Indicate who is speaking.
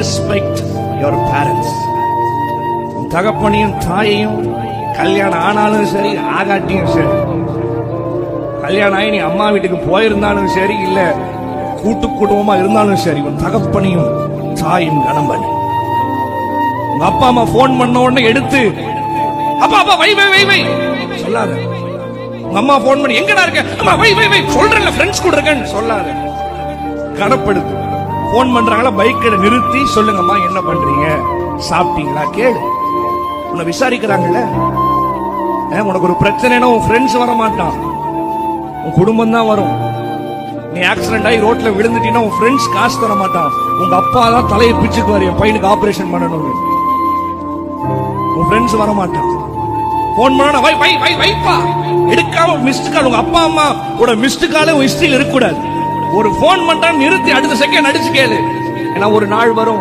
Speaker 1: Respect your parents. தகப்பனையும் தாயையும் கல்யாணம் ஆனாலும் சரி ஆகாட்டியும் சரி, கல்யாணம் ஆகி நீ அம்மா வீட்டுக்கு போயிருந்தாலும் சரி, இல்ல கூட்டு குடும்பமா இருந்தாலும் சரி, உன் தகப்பனையும் தாயும் கனம் பண்ணு. உங்க அப்பா அம்மா போன் பண்ண உடனே எடுத்து அப்பா அப்பா வை வை வை வை சொல்லாத. உங்க அம்மா போன் பண்ணி எங்கடா இருக்க, அம்மா வை வை வை சொல்றேன்ல ஃப்ரெண்ட்ஸ் கூட இருக்கேன்னு சொல்லாத. கனப்படுத்து. போன் பண்றாங்களா பைக்கை நிறுத்தி சொல்லுங்கம்மா என்ன பண்றீங்க, சாப்பிட்டீங்களா கேளு. உன்னை விசாரிக்கிறாங்கல்ல. உனக்கு ஒரு பிரச்சனைனா உன் ஃப்ரெண்ட்ஸ் வர மாட்டான், உன் குடும்பம் தான் வரும். நீ ஆக்சிடென்ட் ஆகி ரோட்ல விழுந்துட்டீங்கன்னா உன் ஃப்ரெண்ட்ஸ் காசு தர மாட்டான், உங்க அப்பா தான் தலையை பிச்சுக்குவாரு என் பையனுக்கு ஆபரேஷன் பண்ணணும். உன் ஃப்ரெண்ட்ஸ் வர மாட்டான். போன் பண்ணா வை வை வை வைப்பா எடுக்காம மிஸ்டு கால். உங்க அப்பா அம்மா கூட மிஸ்டு காலே உன் ஹிஸ்டரியில் இருக்க கூடாது. ஒரு போன் பண்றா நிறுத்தி அடுத்த செகண்ட் அடிச்சு கேளு. ஏன்னா ஒரு நாள் வரும்